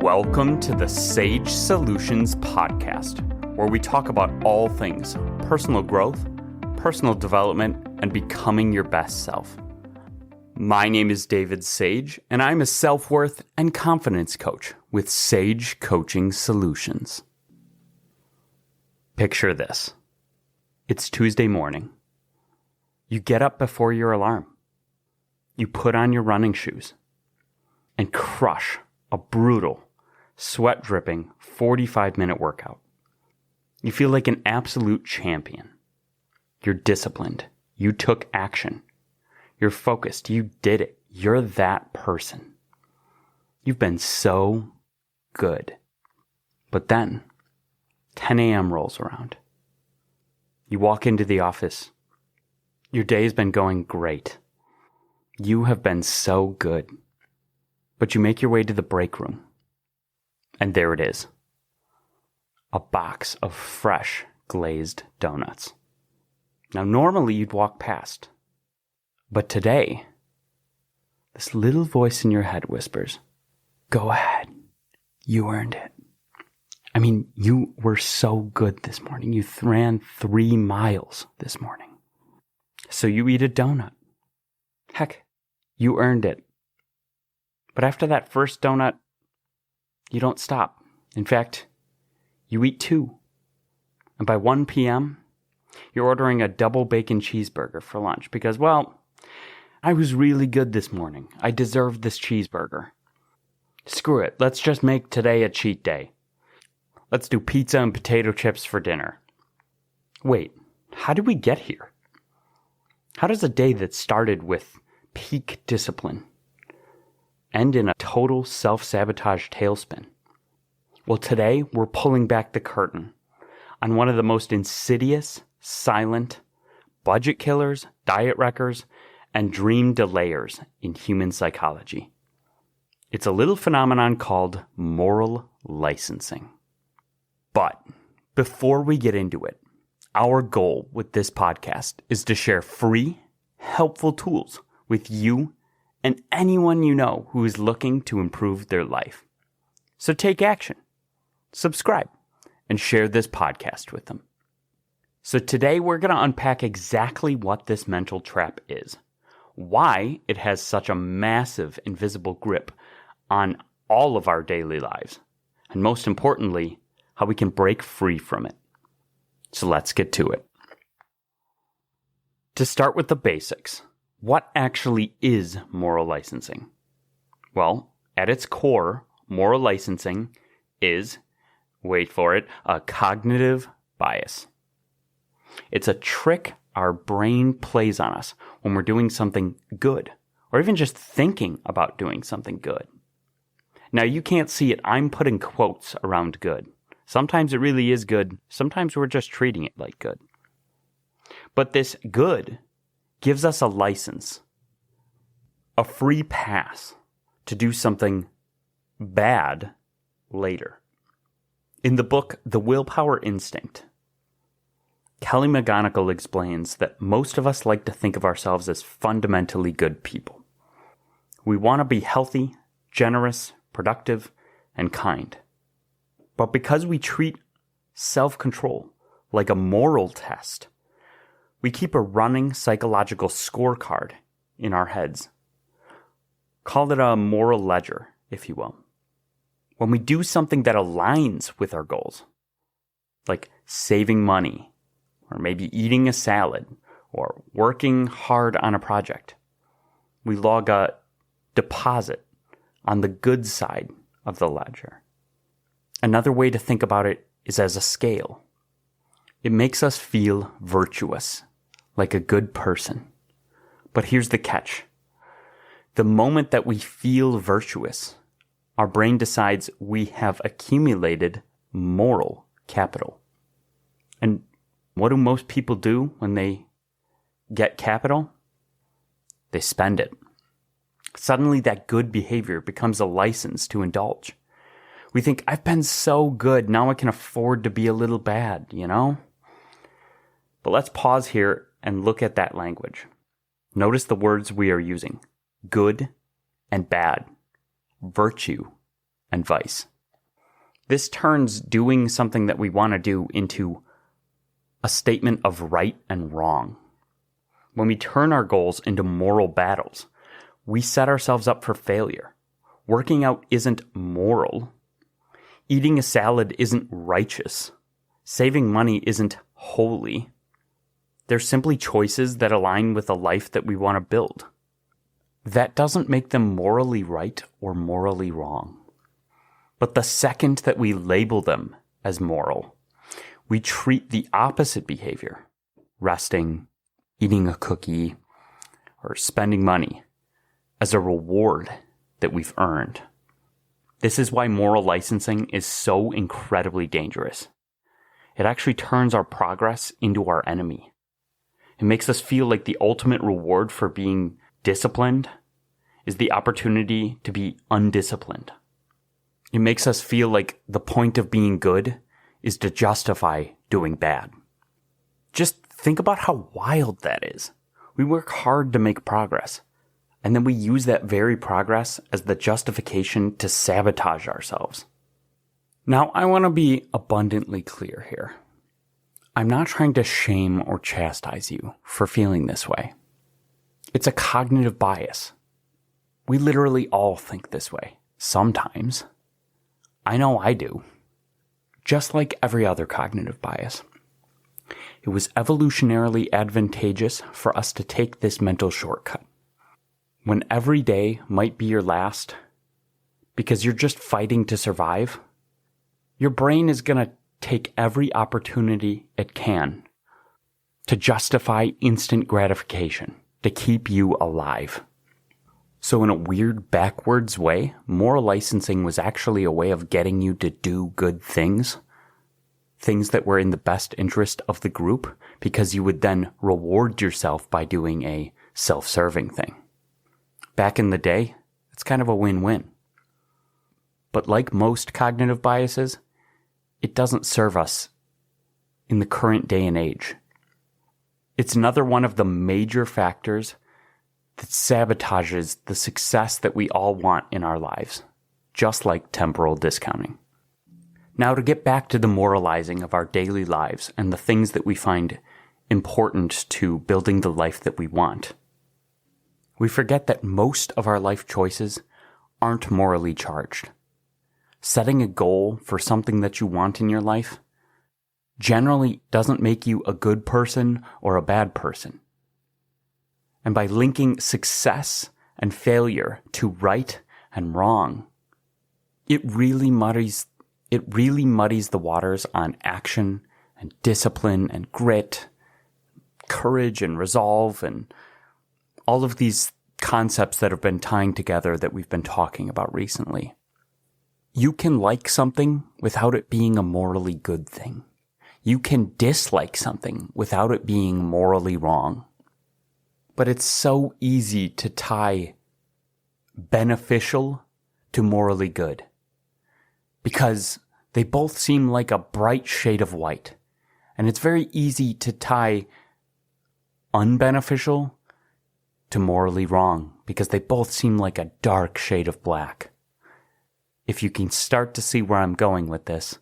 Welcome to the Sage Solutions Podcast, where we talk about all things personal growth, personal development, and becoming your best self. My name is David Sage, and I'm a self-worth and confidence coach with Sage Coaching Solutions. Picture this. It's Tuesday morning. You get up before your alarm. You put on your running shoes and crush a brutal, sweat-dripping 45-minute workout. You feel like an absolute champion. You're disciplined. You took action. You're focused. You did it. You're that person. You've been so good. But then, 10 a.m. rolls around. You walk into the office. Your day's been going great. You have been so good. But you make your way to the break room. And there it is. A box of fresh glazed donuts. Now, normally you'd walk past. But today, this little voice in your head whispers, "Go ahead. You earned it." I mean, you were so good this morning. You ran 3 miles this morning. So you eat a donut. Heck, you earned it. But after that first donut, you don't stop. In fact, you eat 2. And by 1 p.m., you're ordering a double bacon cheeseburger for lunch because, well, I was really good this morning. I deserved this cheeseburger. Screw it. Let's just make today a cheat day. Let's do pizza and potato chips for dinner. Wait, how did we get here? How does a day that started with peak discipline end in a total self-sabotage tailspin? Well, today we're pulling back the curtain on one of the most insidious, silent, budget killers, diet wreckers, and dream delayers in human psychology. It's a little phenomenon called moral licensing. But before we get into it, our goal with this podcast is to share free, helpful tools with you and anyone you know who is looking to improve their life. So take action, subscribe, and share this podcast with them. So today we're going to unpack exactly what this mental trap is, why it has such a massive invisible grip on all of our daily lives, and most importantly, how we can break free from it. So let's get to it. To start with the basics, what actually is moral licensing? Well, at its core, moral licensing is, wait for it, a cognitive bias. It's a trick our brain plays on us when we're doing something good, or even just thinking about doing something good. Now, you can't see it. I'm putting quotes around good. Sometimes it really is good. Sometimes we're just treating it like good. But this good gives us a license, a free pass to do something bad later. In the book, The Willpower Instinct, Kelly McGonigal explains that most of us like to think of ourselves as fundamentally good people. We want to be healthy, generous, productive, and kind. But because we treat self-control like a moral test, we keep a running psychological scorecard in our heads. Call it a moral ledger, if you will. When we do something that aligns with our goals, like saving money, or maybe eating a salad, or working hard on a project, we log a deposit on the good side of the ledger. Another way to think about it is as a scale. It makes us feel virtuous, like a good person. But here's the catch. The moment that we feel virtuous, our brain decides we have accumulated moral capital. And what do most people do when they get capital? They spend it. Suddenly that good behavior becomes a license to indulge. We think, I've been so good, now I can afford to be a little bad, you know? But let's pause here and look at that language. Notice the words we are using. Good and bad. Virtue and vice. This turns doing something that we want to do into a statement of right and wrong. When we turn our goals into moral battles, we set ourselves up for failure. Working out isn't moral. Eating a salad isn't righteous. Saving money isn't holy. They're simply choices that align with the life that we want to build. That doesn't make them morally right or morally wrong. But the second that we label them as moral, we treat the opposite behavior, resting, eating a cookie, or spending money, as a reward that we've earned. This is why moral licensing is so incredibly dangerous. It actually turns our progress into our enemy. It makes us feel like the ultimate reward for being disciplined is the opportunity to be undisciplined. It makes us feel like the point of being good is to justify doing bad. Just think about how wild that is. We work hard to make progress, and then we use that very progress as the justification to sabotage ourselves. Now, I want to be abundantly clear here. I'm not trying to shame or chastise you for feeling this way. It's a cognitive bias. We literally all think this way, sometimes. I know I do. Just like every other cognitive bias. It was evolutionarily advantageous for us to take this mental shortcut. When every day might be your last, because you're just fighting to survive, your brain is going to take every opportunity it can to justify instant gratification, to keep you alive. So in a weird backwards way, moral licensing was actually a way of getting you to do good things that were in the best interest of the group, because you would then reward yourself by doing a self-serving thing. Back in the day, it's kind of a win-win. But like most cognitive biases, it doesn't serve us in the current day and age. It's another one of the major factors that sabotages the success that we all want in our lives, just like temporal discounting. Now, to get back to the moralizing of our daily lives and the things that we find important to building the life that we want, we forget that most of our life choices aren't morally charged. Setting a goal for something that you want in your life generally doesn't make you a good person or a bad person. And by linking success and failure to right and wrong, it really muddies the waters on action and discipline and grit, courage and resolve, and all of these concepts that have been tying together that we've been talking about recently. You can like something without it being a morally good thing. You can dislike something without it being morally wrong. But it's so easy to tie beneficial to morally good, because they both seem like a bright shade of white. And it's very easy to tie unbeneficial to morally wrong, because they both seem like a dark shade of black. If you can start to see where I'm going with this,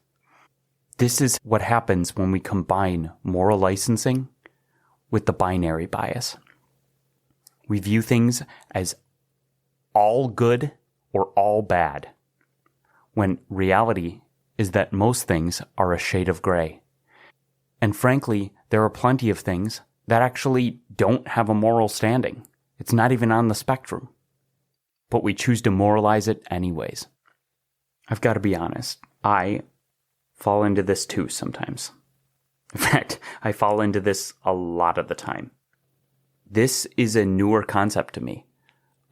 this is what happens when we combine moral licensing with the binary bias. We view things as all good or all bad, when reality is that most things are a shade of gray. And frankly, there are plenty of things that actually don't have a moral standing. It's not even on the spectrum. But we choose to moralize it anyways. I've got to be honest, I fall into this too sometimes. In fact, I fall into this a lot of the time. This is a newer concept to me.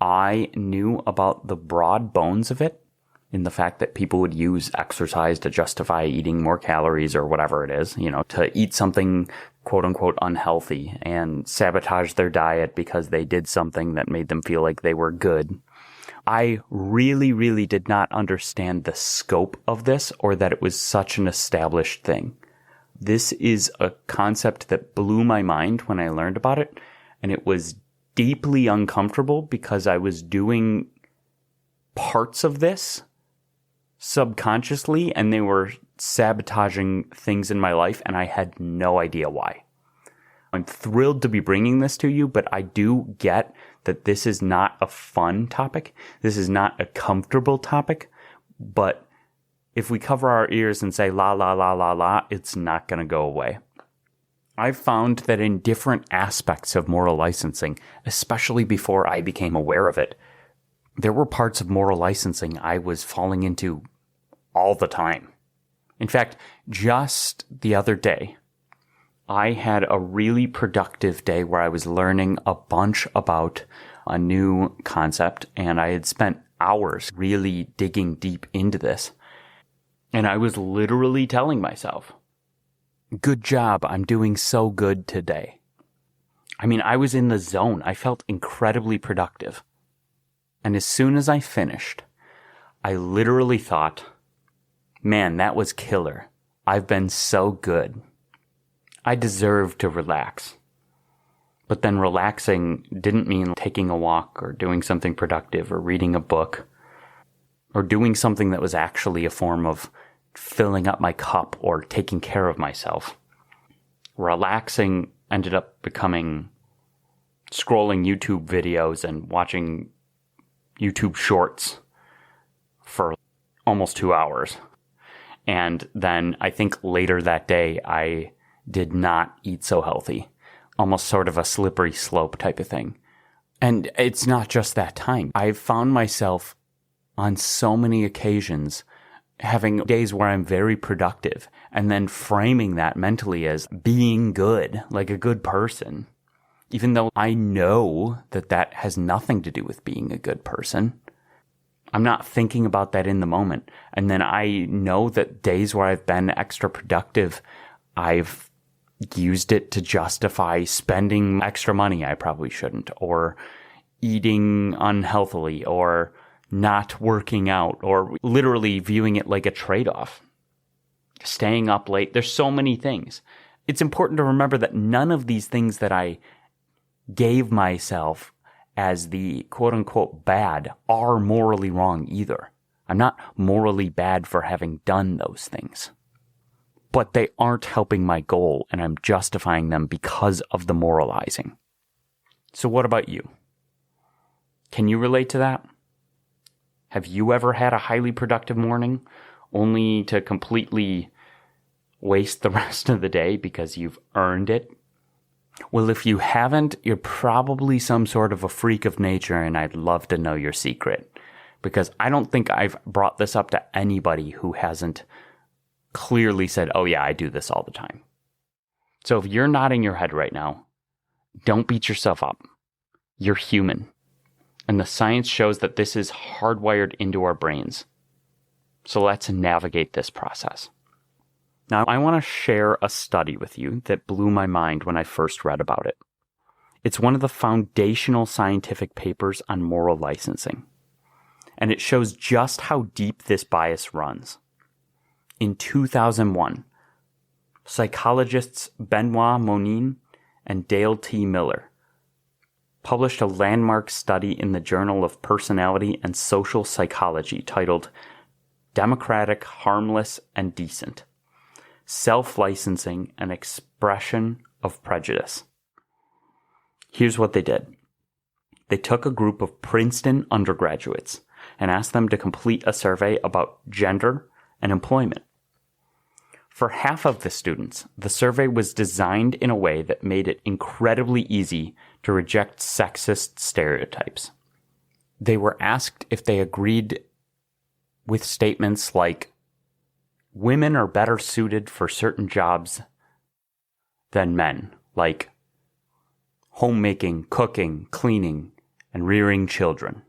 I knew about the broad bones of it, in the fact that people would use exercise to justify eating more calories or whatever it is, to eat something quote unquote unhealthy and sabotage their diet because they did something that made them feel like they were good. I really, really did not understand the scope of this, or that it was such an established thing. This is a concept that blew my mind when I learned about it, and it was deeply uncomfortable because I was doing parts of this subconsciously, and they were sabotaging things in my life, and I had no idea why. I'm thrilled to be bringing this to you, but I do get that this is not a fun topic. This is not a comfortable topic, but if we cover our ears and say la, la, la, la, la, it's not going to go away. I've found that in different aspects of moral licensing, especially before I became aware of it, there were parts of moral licensing I was falling into all the time. In fact, just the other day, I had a really productive day where I was learning a bunch about a new concept, and I had spent hours really digging deep into this. And I was literally telling myself, good job, I'm doing so good today. I mean, I was in the zone. I felt incredibly productive. And as soon as I finished, I literally thought, man, that was killer. I've been so good. I deserve to relax. But then relaxing didn't mean taking a walk or doing something productive or reading a book or doing something that was actually a form of filling up my cup or taking care of myself. Relaxing ended up becoming scrolling YouTube videos and watching YouTube shorts for almost 2 hours. And then I think later that day, I did not eat so healthy. Almost sort of a slippery slope type of thing. And it's not just that time. I've found myself on so many occasions having days where I'm very productive and then framing that mentally as being good, like a good person. Even though I know that that has nothing to do with being a good person. I'm not thinking about that in the moment. And then I know that days where I've been extra productive, I've used it to justify spending extra money I probably shouldn't, or eating unhealthily, or not working out, or literally viewing it like a trade-off. Staying up late. There's so many things. It's important to remember that none of these things that I gave myself as the quote-unquote bad are morally wrong either. I'm not morally bad for having done those things. But they aren't helping my goal, and I'm justifying them because of the moralizing. So what about you? Can you relate to that? Have you ever had a highly productive morning only to completely waste the rest of the day because you've earned it? Well, if you haven't, you're probably some sort of a freak of nature, and I'd love to know your secret. Because I don't think I've brought this up to anybody who hasn't clearly said, oh yeah, I do this all the time. So if you're nodding your head right now, don't beat yourself up. You're human. And the science shows that this is hardwired into our brains. So let's navigate this process. Now, I want to share a study with you that blew my mind when I first read about it. It's one of the foundational scientific papers on moral licensing. And it shows just how deep this bias runs. In 2001, psychologists Benoit Monin and Dale T. Miller published a landmark study in the Journal of Personality and Social Psychology titled Democratic, Harmless, and Decent: Self-Licensing and Expression of Prejudice. Here's what they did. They took a group of Princeton undergraduates and asked them to complete a survey about gender and employment. For half of the students, the survey was designed in a way that made it incredibly easy to reject sexist stereotypes. They were asked if they agreed with statements like, women are better suited for certain jobs than men, like homemaking, cooking, cleaning, and rearing children.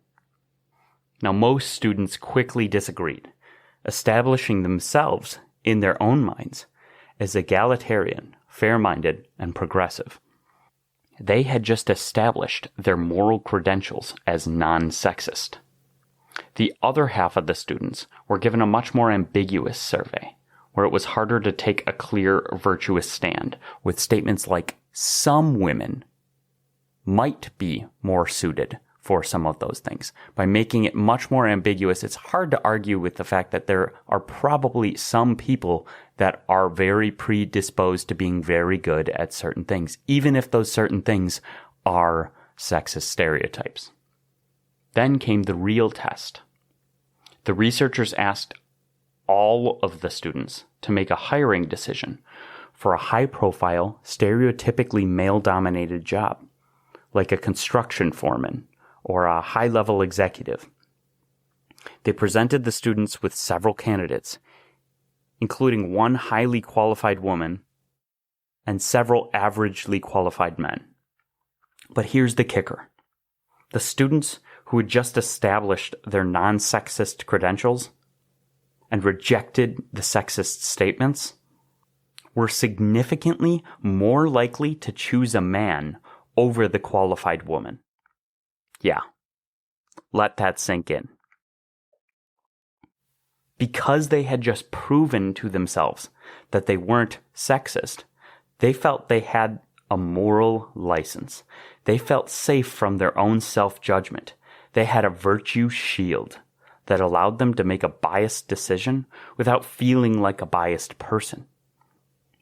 Now, most students quickly disagreed, establishing themselves in their own minds as egalitarian, fair-minded, and progressive. They had just established their moral credentials as non-sexist. The other half of the students were given a much more ambiguous survey, where it was harder to take a clear, virtuous stand, with statements like, some women might be more suited for some of those things. By making it much more ambiguous, it's hard to argue with the fact that there are probably some people that are very predisposed to being very good at certain things, even if those certain things are sexist stereotypes. Then came the real test. The researchers asked all of the students to make a hiring decision for a high-profile, stereotypically male-dominated job, like a construction foreman or a high-level executive. They presented the students with several candidates, including one highly qualified woman and several averagely qualified men. But here's the kicker. The students who had just established their non-sexist credentials and rejected the sexist statements were significantly more likely to choose a man over the qualified woman. Yeah, let that sink in. Because they had just proven to themselves that they weren't sexist, they felt they had a moral license. They felt safe from their own self-judgment. They had a virtue shield that allowed them to make a biased decision without feeling like a biased person.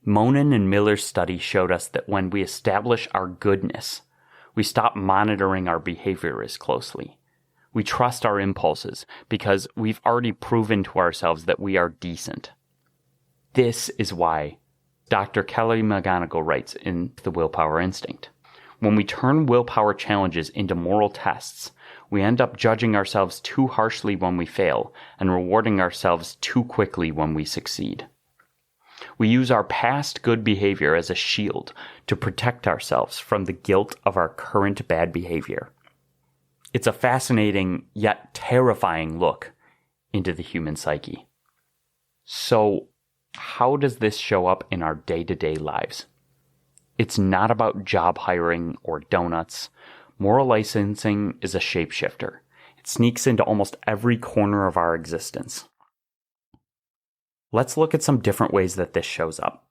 Monin and Miller's study showed us that when we establish our goodness, we stop monitoring our behavior as closely. We trust our impulses because we've already proven to ourselves that we are decent. This is why Dr. Kelly McGonigal writes in The Willpower Instinct. When we turn willpower challenges into moral tests, we end up judging ourselves too harshly when we fail and rewarding ourselves too quickly when we succeed. We use our past good behavior as a shield to protect ourselves from the guilt of our current bad behavior. It's a fascinating yet terrifying look into the human psyche. So, how does this show up in our day-to-day lives? It's not about job hiring or donuts. Moral licensing is a shapeshifter. It sneaks into almost every corner of our existence. Let's look at some different ways that this shows up.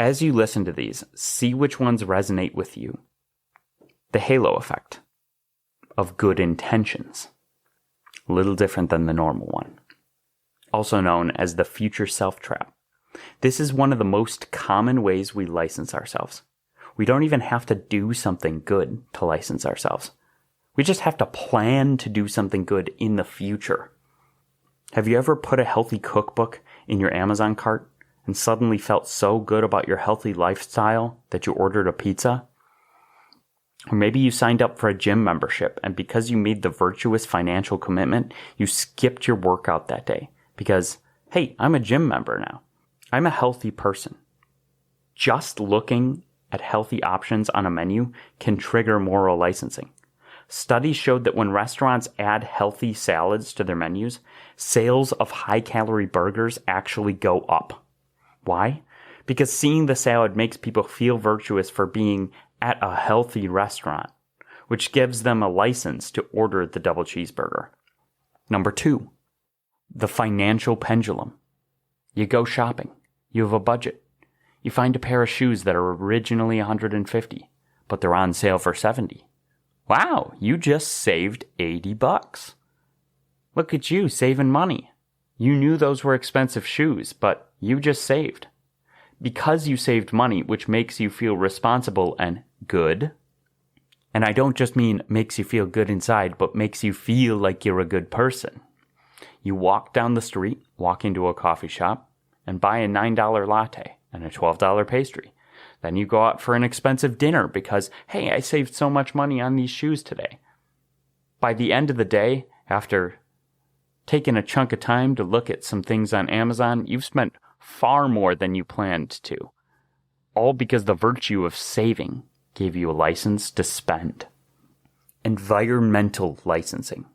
As you listen to these, see which ones resonate with you. The halo effect of good intentions. A little different than the normal one. Also known as the future self trap. This is one of the most common ways we license ourselves. We don't even have to do something good to license ourselves. We just have to plan to do something good in the future. Have you ever put a healthy cookbook in your Amazon cart and suddenly felt so good about your healthy lifestyle that you ordered a pizza? Or maybe you signed up for a gym membership and because you made the virtuous financial commitment, you skipped your workout that day because, hey, I'm a gym member now. I'm a healthy person. Just looking at healthy options on a menu can trigger moral licensing. Studies showed that when restaurants add healthy salads to their menus, sales of high-calorie burgers actually go up. Why? Because seeing the salad makes people feel virtuous for being at a healthy restaurant, which gives them a license to order the double cheeseburger. Number 2, the financial pendulum. You go shopping. You have a budget. You find a pair of shoes that are originally $150, but they're on sale for $70. Wow, you just saved $80. Look at you saving money. You knew those were expensive shoes, but you just saved. Because you saved money, which makes you feel responsible and good. And I don't just mean makes you feel good inside, but makes you feel like you're a good person. You walk down the street, walk into a coffee shop, and buy a $9 latte and a $12 pastry. Then you go out for an expensive dinner because, hey, I saved so much money on these shoes today. By the end of the day, after taking a chunk of time to look at some things on Amazon, you've spent far more than you planned to. All because the virtue of saving gave you a license to spend. Environmental licensing.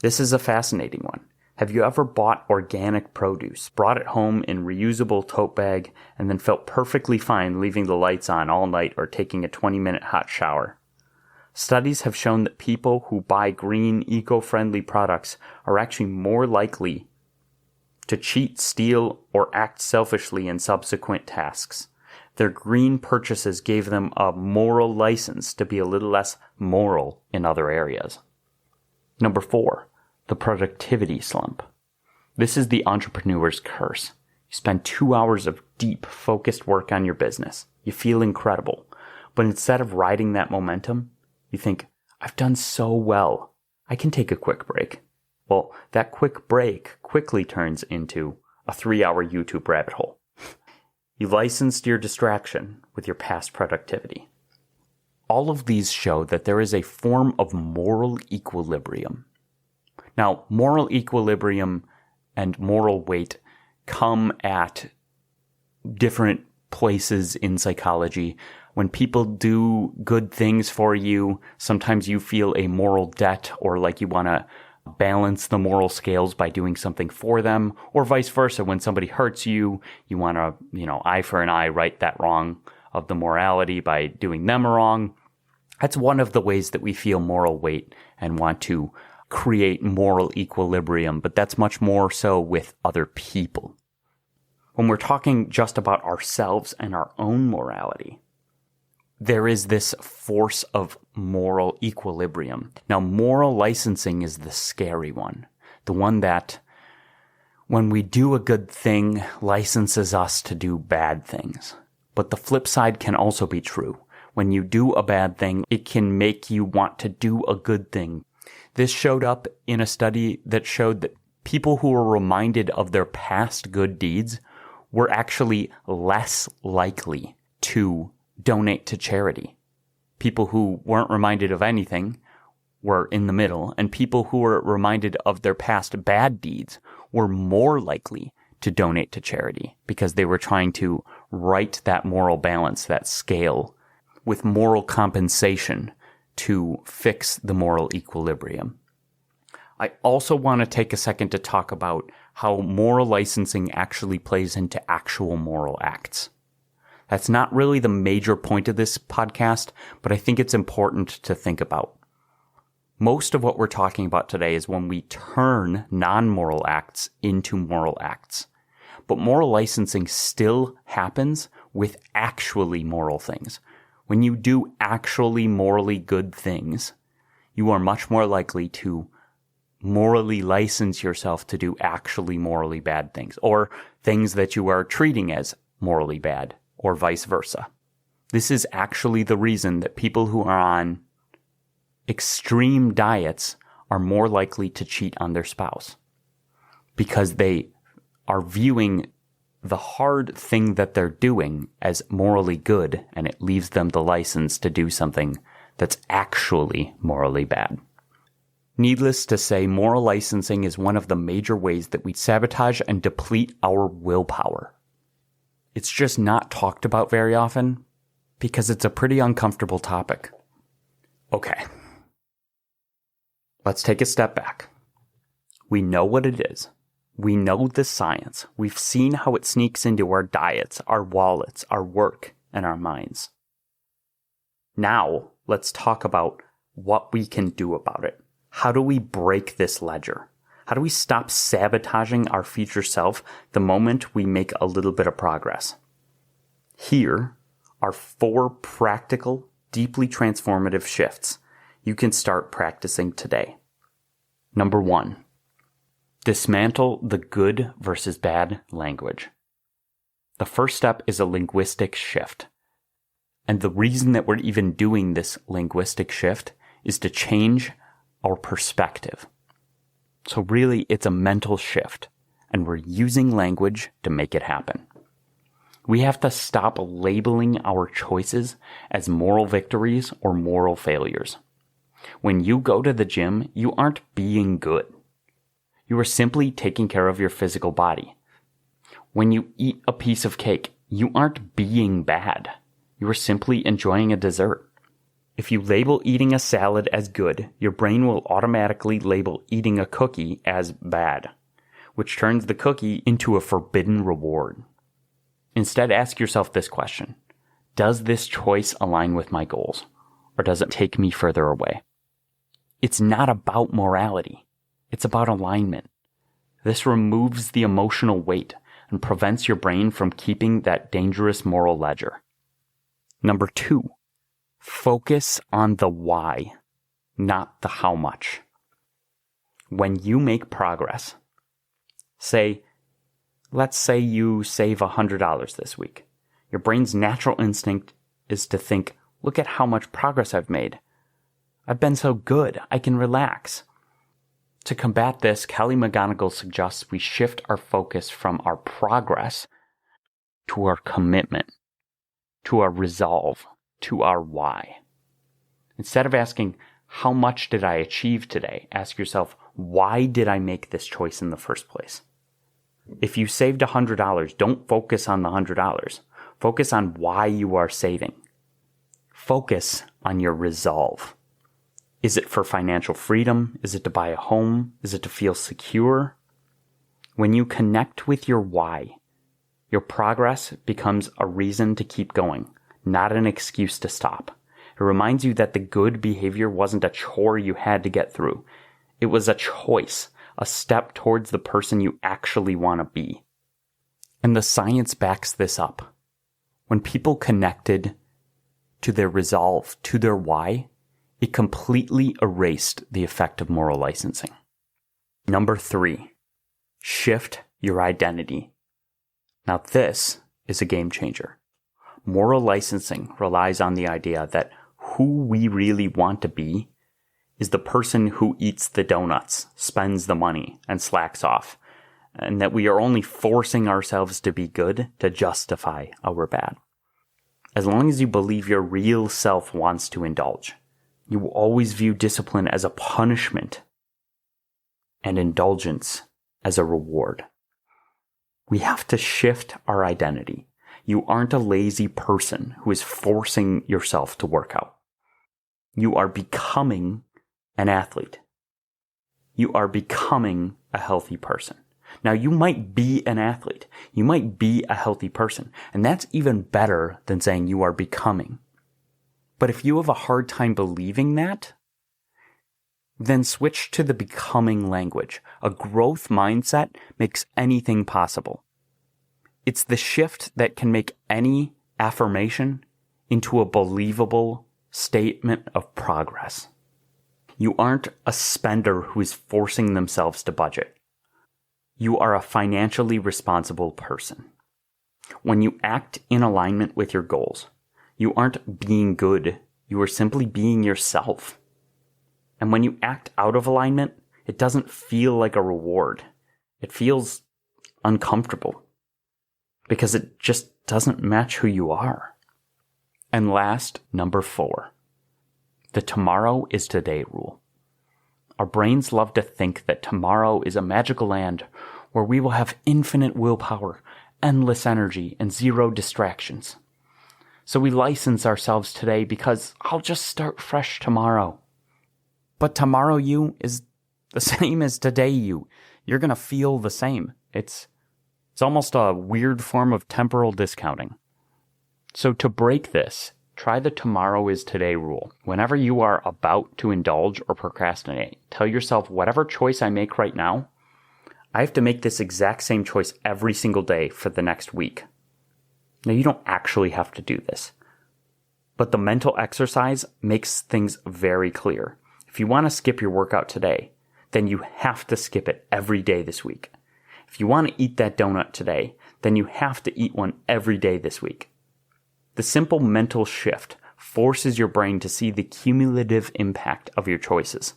This is a fascinating one. Have you ever bought organic produce, brought it home in reusable tote bag, and then felt perfectly fine leaving the lights on all night or taking a 20-minute hot shower? Studies have shown that people who buy green, eco-friendly products are actually more likely to cheat, steal, or act selfishly in subsequent tasks. Their green purchases gave them a moral license to be a little less moral in other areas. Number 4, the productivity slump. This is the entrepreneur's curse. You spend 2 hours of deep, focused work on your business. You feel incredible. But instead of riding that momentum, you think, I've done so well. I can take a quick break. Well, that quick break quickly turns into a 3-hour YouTube rabbit hole. You licensed your distraction with your past productivity. All of these show that there is a form of moral equilibrium. Now, moral equilibrium and moral weight come at different places in psychology. When people do good things for you, sometimes you feel a moral debt or like you want to balance the moral scales by doing something for them, or vice versa. When somebody hurts you, you want to, eye for an eye, right that wrong of the morality by doing them wrong. That's one of the ways that we feel moral weight and want to create moral equilibrium, but that's much more so with other people. When we're talking just about ourselves and our own morality, there is this force of moral equilibrium. Now, moral licensing is the scary one. The one that, when we do a good thing, licenses us to do bad things. But the flip side can also be true. When you do a bad thing, it can make you want to do a good thing. This showed up in a study that showed that people who were reminded of their past good deeds were actually less likely to donate to charity. People who weren't reminded of anything were in the middle, and people who were reminded of their past bad deeds were more likely to donate to charity because they were trying to right that moral balance, that scale, with moral compensation to fix the moral equilibrium. I also want to take a second to talk about how moral licensing actually plays into actual moral acts. That's not really the major point of this podcast, but I think it's important to think about. Most of what we're talking about today is when we turn non-moral acts into moral acts. But moral licensing still happens with actually moral things. When you do actually morally good things, you are much more likely to morally license yourself to do actually morally bad things, or things that you are treating as morally bad, or vice versa. This is actually the reason that people who are on extreme diets are more likely to cheat on their spouse, because they are viewing the hard thing that they're doing as morally good, and it leaves them the license to do something that's actually morally bad. Needless to say, moral licensing is one of the major ways that we sabotage and deplete our willpower. It's just not talked about very often because it's a pretty uncomfortable topic. Okay. Let's take a step back. We know what it is. We know the science. We've seen how it sneaks into our diets, our wallets, our work, and our minds. Now, let's talk about what we can do about it. How do we break this ledger? How do we stop sabotaging our future self the moment we make a little bit of progress? Here are 4 practical, deeply transformative shifts you can start practicing today. Number 1. Dismantle the good versus bad language. The first step is a linguistic shift. And the reason that we're even doing this linguistic shift is to change our perspective. So really, it's a mental shift, and we're using language to make it happen. We have to stop labeling our choices as moral victories or moral failures. When you go to the gym, you aren't being good. You are simply taking care of your physical body. When you eat a piece of cake, you aren't being bad. You are simply enjoying a dessert. If you label eating a salad as good, your brain will automatically label eating a cookie as bad, which turns the cookie into a forbidden reward. Instead, ask yourself this question: does this choice align with my goals, or does it take me further away? It's not about morality. It's about alignment. This removes the emotional weight and prevents your brain from keeping that dangerous moral ledger. Number 2, focus on the why, not the how much. When you make progress, let's say you save $100 this week. Your brain's natural instinct is to think, look at how much progress I've made. I've been so good, I can relax. To combat this, Kelly McGonigal suggests we shift our focus from our progress to our commitment, to our resolve, to our why. Instead of asking, how much did I achieve today? Ask yourself, why did I make this choice in the first place? If you saved $100, don't focus on the $100. Focus on why you are saving. Focus on your resolve. Is it for financial freedom? Is it to buy a home? Is it to feel secure? When you connect with your why, your progress becomes a reason to keep going, not an excuse to stop. It reminds you that the good behavior wasn't a chore you had to get through. It was a choice, a step towards the person you actually want to be. And the science backs this up. When people connected to their resolve, to their why, it completely erased the effect of moral licensing. Number 3, shift your identity. Now this is a game changer. Moral licensing relies on the idea that who we really want to be is the person who eats the donuts, spends the money, and slacks off, and that we are only forcing ourselves to be good to justify our bad. As long as you believe your real self wants to indulge, you will always view discipline as a punishment and indulgence as a reward. We have to shift our identity. You aren't a lazy person who is forcing yourself to work out. You are becoming an athlete. You are becoming a healthy person. Now, you might be an athlete. You might be a healthy person. And that's even better than saying you are becoming. But if you have a hard time believing that, then switch to the becoming language. A growth mindset makes anything possible. It's the shift that can make any affirmation into a believable statement of progress. You aren't a spender who is forcing themselves to budget. You are a financially responsible person. When you act in alignment with your goals, you aren't being good. You are simply being yourself. And when you act out of alignment, it doesn't feel like a reward. It feels uncomfortable because it just doesn't match who you are. And last, number 4, the tomorrow is today rule. Our brains love to think that tomorrow is a magical land where we will have infinite willpower, endless energy, and zero distractions. So we license ourselves today because I'll just start fresh tomorrow. But tomorrow you is the same as today you. You're going to feel the same. It's almost a weird form of temporal discounting. So to break this, try the tomorrow is today rule. Whenever you are about to indulge or procrastinate, tell yourself whatever choice I make right now, I have to make this exact same choice every single day for the next week. Now, you don't actually have to do this, but the mental exercise makes things very clear. If you want to skip your workout today, then you have to skip it every day this week. If you want to eat that donut today, then you have to eat one every day this week. The simple mental shift forces your brain to see the cumulative impact of your choices.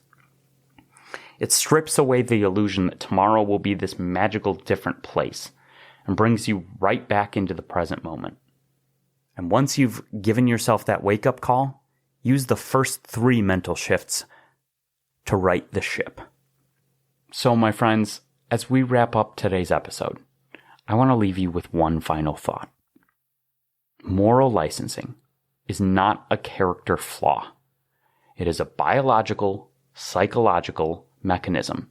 It strips away the illusion that tomorrow will be this magical different place and brings you right back into the present moment. And once you've given yourself that wake-up call, use the first 3 mental shifts to right the ship. So, my friends, as we wrap up today's episode, I want to leave you with one final thought. Moral licensing is not a character flaw. It is a biological, psychological mechanism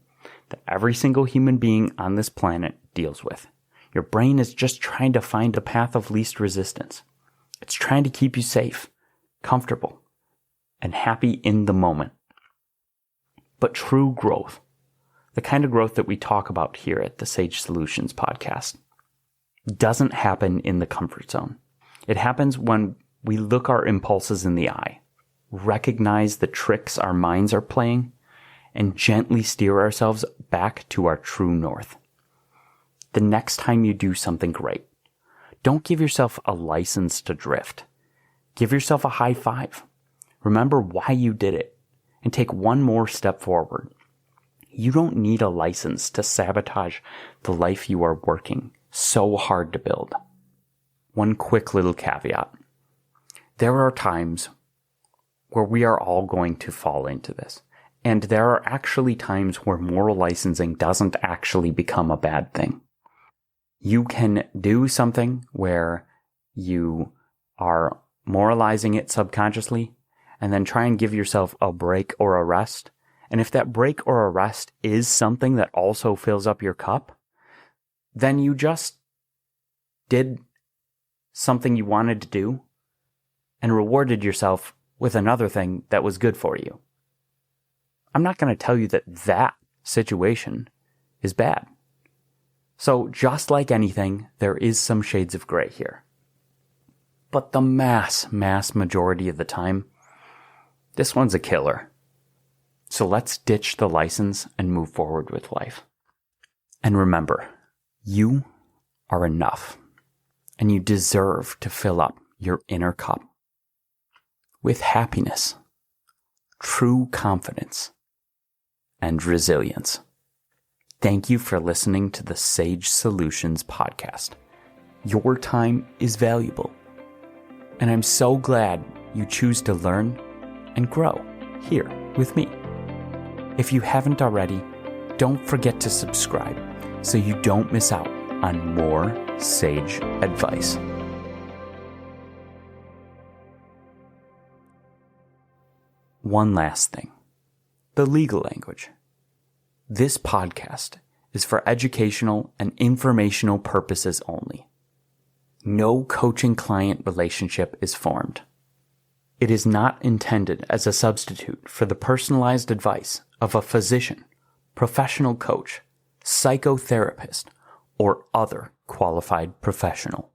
that every single human being on this planet deals with. Your brain is just trying to find the path of least resistance. It's trying to keep you safe, comfortable, and happy in the moment. But true growth, the kind of growth that we talk about here at the Sage Solutions podcast, doesn't happen in the comfort zone. It happens when we look our impulses in the eye, recognize the tricks our minds are playing, and gently steer ourselves back to our true north. The next time you do something great, don't give yourself a license to drift. Give yourself a high five. Remember why you did it, and take one more step forward. You don't need a license to sabotage the life you are working so hard to build. One quick little caveat. There are times where we are all going to fall into this. And there are actually times where moral licensing doesn't actually become a bad thing. You can do something where you are moralizing it subconsciously and then try and give yourself a break or a rest. And if that break or a rest is something that also fills up your cup, then you just did something you wanted to do and rewarded yourself with another thing that was good for you. I'm not going to tell you that that situation is bad. So just like anything, there is some shades of gray here. But the mass majority of the time, this one's a killer. So let's ditch the license and move forward with life. And remember, you are enough, and you deserve to fill up your inner cup with happiness, true confidence, and resilience. Thank you for listening to the Sage Solutions podcast. Your time is valuable, and I'm so glad you choose to learn and grow here with me. If you haven't already, don't forget to subscribe so you don't miss out on more sage advice. One last thing. The legal language. This podcast is for educational and informational purposes only. No coaching-client relationship is formed. It is not intended as a substitute for the personalized advice of a physician, professional coach, psychotherapist, or other qualified professional.